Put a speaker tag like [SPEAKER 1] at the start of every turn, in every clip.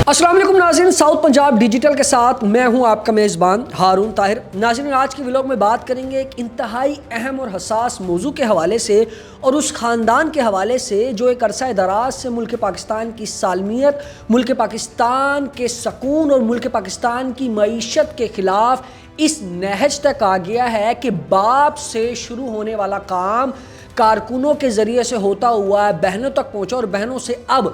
[SPEAKER 1] السلام علیکم ناظرین، ساؤتھ پنجاب ڈیجیٹل کے ساتھ میں ہوں آپ کا میزبان ہارون طاہر۔ ناظرین، آج کے ولاگ میں بات کریں گے ایک انتہائی اہم اور حساس موضوع کے حوالے سے اور اس خاندان کے حوالے سے جو ایک عرصہ دراز سے ملک پاکستان کی سالمیت، ملک پاکستان کے سکون اور ملک پاکستان کی معیشت کے خلاف اس نہج تک آ گیا ہے کہ باپ سے شروع ہونے والا کام کارکنوں کے ذریعے سے ہوتا ہوا بہنوں تک پہنچا اور بہنوں سے اب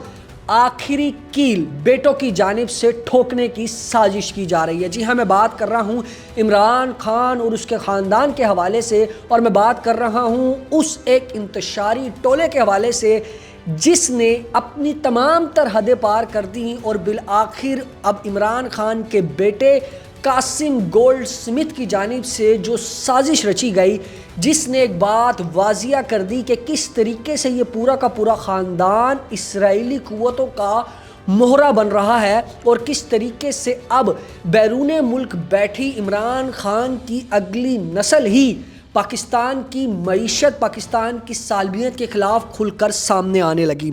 [SPEAKER 1] آخری کیل بیٹوں کی جانب سے ٹھوکنے کی سازش کی جا رہی ہے۔ جی ہاں، میں بات کر رہا ہوں عمران خان اور اس کے خاندان کے حوالے سے، اور میں بات کر رہا ہوں اس ایک انتشاری ٹولے کے حوالے سے جس نے اپنی تمام تر حدیں پار کر دیں اور بالآخر اب عمران خان کے بیٹے قاسم گولڈ سمتھ کی جانب سے جو سازش رچی گئی، جس نے ایک بات واضح کر دی کہ کس طریقے سے یہ پورا کا پورا خاندان اسرائیلی قوتوں کا مہرہ بن رہا ہے اور کس طریقے سے اب بیرون ملک بیٹھی عمران خان کی اگلی نسل ہی پاکستان کی معیشت، پاکستان کی سالمیت کے خلاف کھل کر سامنے آنے لگی۔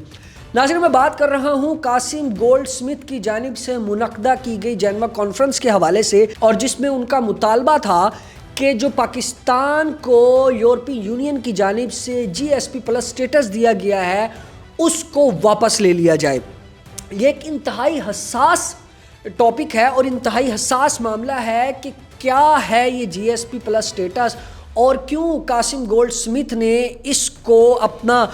[SPEAKER 1] ناظرین، میں بات کر رہا ہوں قاسم گولڈ سمتھ کی جانب سے منعقدہ کی گئی جنیوا کانفرنس کے حوالے سے، اور جس میں ان کا مطالبہ تھا کہ جو پاکستان کو یورپی یونین کی جانب سے GSP+ سٹیٹس دیا گیا ہے اس کو واپس لے لیا جائے۔ یہ ایک انتہائی حساس ٹاپک ہے اور انتہائی حساس معاملہ ہے کہ کیا ہے یہ GSP+ سٹیٹس اور کیوں قاسم گولڈ سمتھ نے اس کو اپنا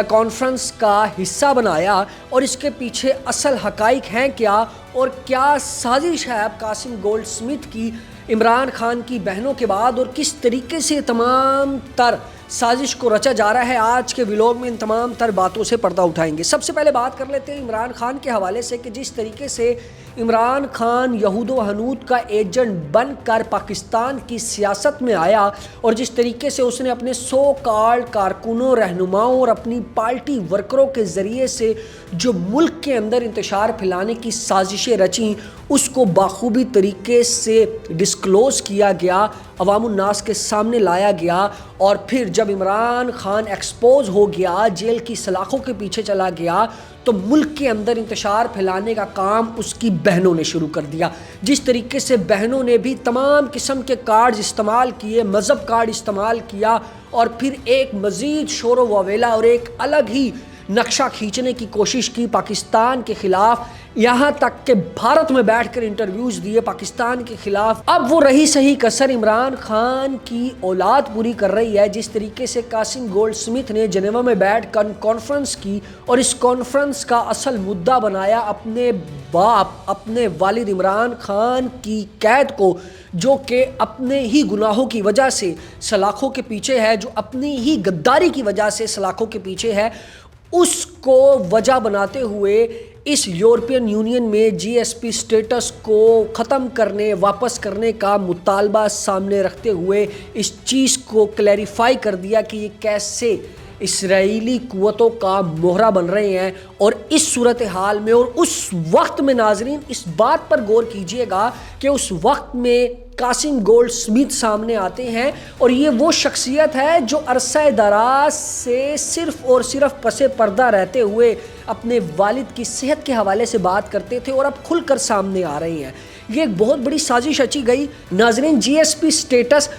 [SPEAKER 1] کانفرنس کا حصہ بنایا، اور اس کے پیچھے اصل حقائق ہیں کیا، اور کیا سازش ہے اب قاسم گولڈ سمتھ کی عمران خان کی بہنوں کے بعد، اور کس طریقے سے تمام تر سازش کو رچا جا رہا ہے۔ آج کے ولاگ میں ان تمام تر باتوں سے پردہ اٹھائیں گے۔ سب سے پہلے بات کر لیتے ہیں عمران خان کے حوالے سے کہ جس طریقے سے عمران خان یہود و حنود کا ایجنٹ بن کر پاکستان کی سیاست میں آیا اور جس طریقے سے اس نے اپنے سو کالڈ کارکنوں، رہنماؤں اور اپنی پارٹی ورکروں کے ذریعے سے جو ملک کے اندر انتشار پھیلانے کی سازشیں رچیں اس کو بخوبی طریقے سے ڈسکلوز کیا گیا، عوام الناس کے سامنے لایا گیا، اور پھر جب عمران خان ایکسپوز ہو گیا، جیل کی سلاخوں کے پیچھے چلا گیا، تو ملک کے اندر انتشار پھیلانے کا کام اس کی بہنوں نے شروع کر دیا۔ جس طریقے سے بہنوں نے بھی تمام قسم کے کارڈز استعمال کیے، مذہب کارڈ استعمال کیا، اور پھر ایک مزید شور و وویلا اور ایک الگ ہی نقشہ کھینچنے کی کوشش کی پاکستان کے خلاف، یہاں تک کہ بھارت میں بیٹھ کر انٹرویوز دیے پاکستان کے خلاف۔ اب وہ رہی صحیح کسر عمران خان کی اولاد پوری کر رہی ہے۔ جس طریقے سے قاسم گولڈ سمتھ نے جنیوا میں بیٹھ کر کانفرنس کی اور اس کانفرنس کا اصل مدعا بنایا اپنے باپ، اپنے والد عمران خان کی قید کو، جو کہ اپنے ہی گناہوں کی وجہ سے سلاخوں کے پیچھے ہے، جو اپنی ہی غداری کی وجہ سے سلاخوں کے پیچھے ہے، اس کو وجہ بناتے ہوئے اس یورپین یونین میں GSP سٹیٹس کو ختم کرنے، واپس کرنے کا مطالبہ سامنے رکھتے ہوئے اس چیز کو کلیریفائی کر دیا کہ یہ کیسے اسرائیلی قوتوں کا مہرہ بن رہے ہیں۔ اور اس صورتحال میں اور اس وقت میں ناظرین اس بات پر غور کیجئے گا کہ اس وقت میں قاسم گولڈ سمتھ سامنے آتے ہیں، اور یہ وہ شخصیت ہے جو عرصہ دراز سے صرف اور صرف پس پردہ رہتے ہوئے اپنے والد کی صحت کے حوالے سے بات کرتے تھے اور اب کھل کر سامنے آ رہے ہیں۔ یہ ایک بہت بڑی سازش رچی گئی ناظرین۔ GSP سٹیٹس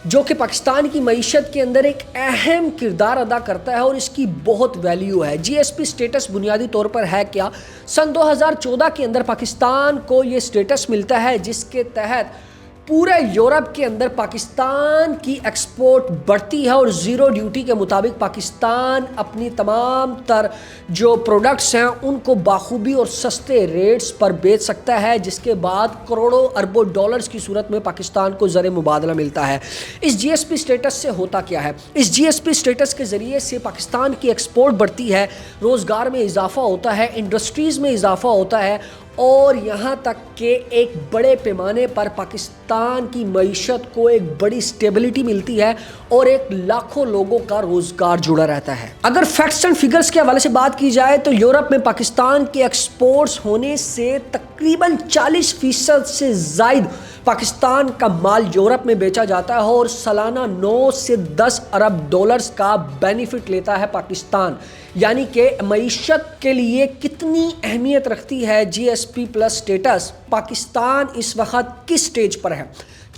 [SPEAKER 1] جو کہ پاکستان کی معیشت کے اندر ایک اہم کردار ادا کرتا ہے اور اس کی بہت ویلیو ہے۔ GSP سٹیٹس بنیادی طور پر ہے کیا؟ سن 2014 کے اندر پاکستان کو یہ سٹیٹس ملتا ہے جس کے تحت پورے یورپ کے اندر پاکستان کی ایکسپورٹ بڑھتی ہے اور زیرو ڈیوٹی کے مطابق پاکستان اپنی تمام تر جو پروڈکٹس ہیں ان کو بخوبی اور سستے ریٹس پر بیچ سکتا ہے، جس کے بعد کروڑوں اربوں ڈالرز کی صورت میں پاکستان کو زر مبادلہ ملتا ہے۔ اس GSP سٹیٹس سے ہوتا کیا ہے؟ اس GSP سٹیٹس کے ذریعے سے پاکستان کی ایکسپورٹ بڑھتی ہے، روزگار میں اضافہ ہوتا ہے، انڈسٹریز میں اضافہ ہوتا ہے، اور یہاں تک کہ ایک بڑے پیمانے پر پاکستان کی معیشت کو ایک بڑی سٹیبلٹی ملتی ہے اور ایک لاکھوں لوگوں کا روزگار جڑا رہتا ہے۔ اگر فیکٹس اینڈ فگرز کے حوالے سے بات کی جائے تو یورپ میں پاکستان کے ایکسپورٹس ہونے سے تقریباً 40% سے زائد پاکستان کا مال یورپ میں بیچا جاتا ہے اور سالانہ 9 سے 10 ارب ڈالرز کا بینیفٹ لیتا ہے پاکستان۔ یعنی کہ معیشت کے لیے کتنی اہمیت رکھتی ہے G S P plus status, Pakistan اس وقت کس سٹیج پر ہے۔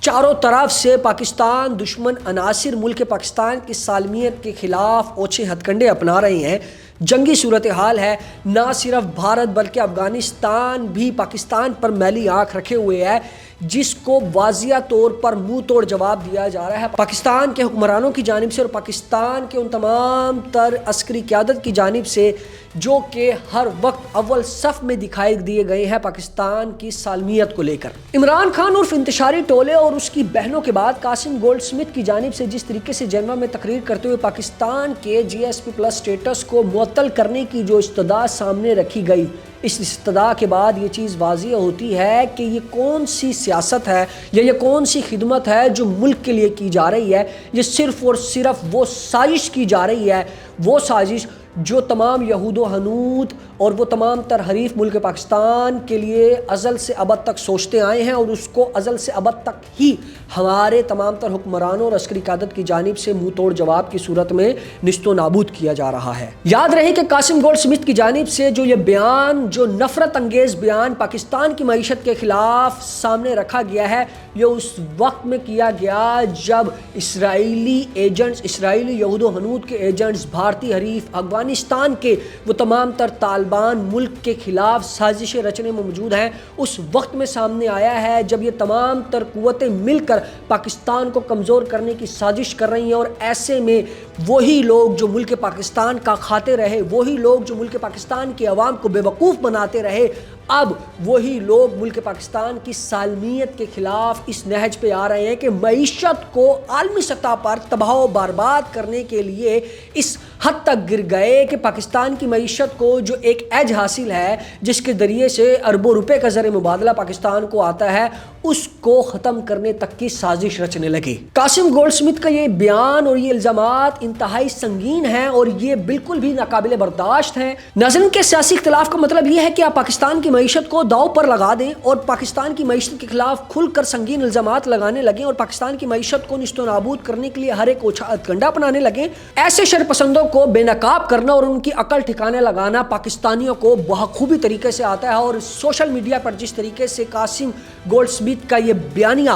[SPEAKER 1] چاروں طرف سے پاکستان دشمن عناصر ملک پاکستان کی سالمیت کے خلاف اوچھے ہتھ کنڈے اپنا رہے ہیں، جنگی صورتحال ہے، نہ صرف بھارت بلکہ افغانستان بھی پاکستان پر میلی آنکھ رکھے ہوئے ہے، جس کو واضح طور پر منہ توڑ جواب دیا جا رہا ہے پاکستان کے حکمرانوں کی جانب سے اور پاکستان کے ان تمام تر عسکری قیادت کی جانب سے جو کہ ہر وقت اول صف میں دکھائی دیے گئے ہیں پاکستان کی سالمیت کو لے کر۔ عمران خان عرف انتشاری ٹولے اور اس کی بہنوں کے بعد قاسم گولڈ سمتھ کی جانب سے جس طریقے سے جنیوا میں تقریر کرتے ہوئے پاکستان کے جی ایس پی پلس سٹیٹس کو معطل کرنے کی جو استدعا سامنے رکھی گئی، اس استدعا کے بعد یہ چیز واضح ہوتی ہے کہ یہ کون سی سیاست ہے یا یہ کون سی خدمت ہے جو ملک کے لیے کی جا رہی ہے۔ یہ صرف اور صرف وہ سازش کی جا رہی ہے، وہ سازش جو تمام یہود و حنود اور وہ تمام تر حریف ملک پاکستان کے لیے ازل سے ابد تک سوچتے آئے ہیں، اور اس کو ازل سے ابد تک ہی ہمارے تمام تر حکمرانوں اور عسکری قیادت کی جانب سے منہ توڑ جواب کی صورت میں نست و نابود کیا جا رہا ہے۔ یاد رہے کہ قاسم گولڈ سمتھ کی جانب سے جو یہ بیان، جو نفرت انگیز بیان پاکستان کی معیشت کے خلاف سامنے رکھا گیا ہے، یہ اس وقت میں کیا گیا جب اسرائیلی ایجنٹس، اسرائیلی یہود و حنود کے ایجنٹس، بھارتی حریف افغانستان کے وہ تمام تر طالبان ملک کے خلاف سازشیں رچنے میں موجود ہیں، اس وقت میں سامنے آیا ہے جب یہ تمام تر قوتیں مل کر پاکستان کو کمزور کرنے کی سازش کر رہی ہیں، اور ایسے میں وہی لوگ جو ملک پاکستان کا کھاتے رہے، وہی لوگ جو ملک پاکستان کی عوام کو بے وقوف بناتے رہے، اب وہی لوگ ملک پاکستان کی سالمیت کے خلاف اس نہج پہ آ رہے ہیں کہ معیشت کو عالمی سطح پر تباہ و برباد کرنے کے لیے اس حد تک گر گئے کہ پاکستان کی معیشت کو جو ایک ایج حاصل ہے جس کے ذریعے سے اربوں روپے کا زر مبادلہ پاکستان کو آتا ہے، اس کو ختم کرنے تک کی سازش رچنے لگے۔ قاسم گولڈ سمتھ کا یہ بیان اور یہ الزامات انتہائی سنگین ہیں اور یہ بالکل بھی ناقابل برداشت ہیں۔ ناظرین، کے سیاسی اختلاف کا مطلب یہ ہے کہ آپ پاکستان کی معیشت کو داؤ پر لگا دیں اور پاکستان کی معیشت کے خلاف کھل کر سنگین الزامات لگانے لگیں اور پاکستان کی معیشت کو نیست و نابود کرنے کے لیے ہر ایک اوچھا ہتھکنڈا اپنانے لگیں۔ ایسے شر پسندوں کو بے نقاب کرنا اور ان کی عقل ٹھکانے لگانا پاکستانیوں کو بخوبی طریقے سے آتا ہے، اور سوشل میڈیا پر جس طریقے سے قاسم گولڈ سمتھ کا یہ بیانیہ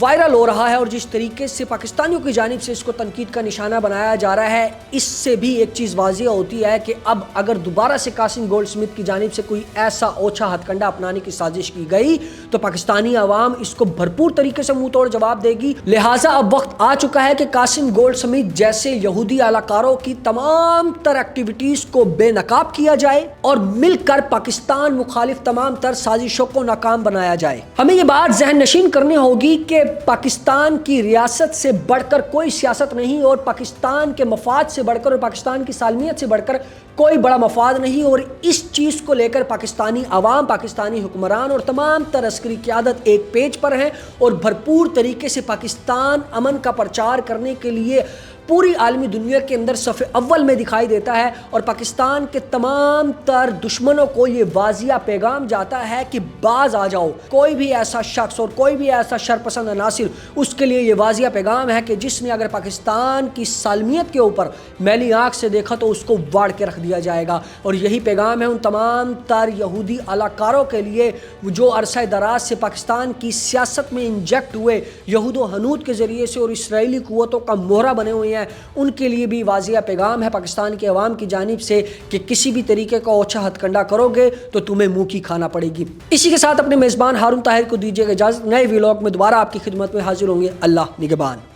[SPEAKER 1] وائرل ہو رہا ہے اور جس طریقے سے پاکستانیوں کی جانب سے اس کو تنقید کا نشانہ بنایا جا رہا ہے، اس سے بھی ایک چیز واضح ہوتی ہے کہ اب اگر دوبارہ سے قاسم گولڈ سمتھ کی جانب سے کوئی ایسا اوچھا ہتھ کنڈا اپنانے کی سازش کی گئی تو پاکستانی عوام اس کو بھرپور طریقے سے منہ توڑ جواب دے گی۔ لہٰذا اب وقت آ چکا ہے کہ قاسم گولڈ سمتھ جیسے یہودی اعلی کاروں کی تمام تر ایکٹیویٹیز کو بے نقاب کیا جائے اور مل کر پاکستان مخالف تمام تر سازشوں کو ناکام بنایا جائے۔ ہمیں یہ بات ذہن نشین کرنی ہوگی کہ پاکستان کی ریاست سے بڑھ کر کوئی سیاست نہیں، اور پاکستان کے مفاد سے بڑھ کر اور پاکستان کی سالمیت سے بڑھ کر کوئی بڑا مفاد نہیں، اور اس چیز کو لے کر پاکستانی عوام، پاکستانی حکمران اور تمام تر عسکری قیادت ایک پیج پر ہیں اور بھرپور طریقے سے پاکستان امن کا پرچار کرنے کے لیے پوری عالمی دنیا کے اندر صف اول میں دکھائی دیتا ہے، اور پاکستان کے تمام تر دشمنوں کو یہ واضح پیغام جاتا ہے کہ باز آ جاؤ۔ کوئی بھی ایسا شخص اور کوئی بھی ایسا شرپسند عناصر، اس کے لیے یہ واضح پیغام ہے کہ جس نے اگر پاکستان کی سالمیت کے اوپر میلی آنکھ سے دیکھا تو اس کو واڑ کے رکھ دیا جائے گا، اور یہی پیغام ہے ان تمام تر یہودی اعلی کاروں کے لیے جو عرصہ دراز سے پاکستان کی سیاست میں انجیکٹ ہوئے یہود و حنود کے ذریعے سے اور اسرائیلی قوتوں کا مہرہ بنے ہوئے ہیں، ان کے لیے بھی واضح پیغام ہے پاکستان کے عوام کی جانب سے کہ کسی بھی طریقے کا اوچھا ہتھ کنڈا کرو گے تو تمہیں منہ کی کھانا پڑے گی۔ اسی کے ساتھ اپنے میزبان ہارون طاہر کو دیجیے گا اجازت، نئے ویلاگ میں دوبارہ آپ کی خدمت میں حاضر ہوں گے۔ اللہ نگہبان۔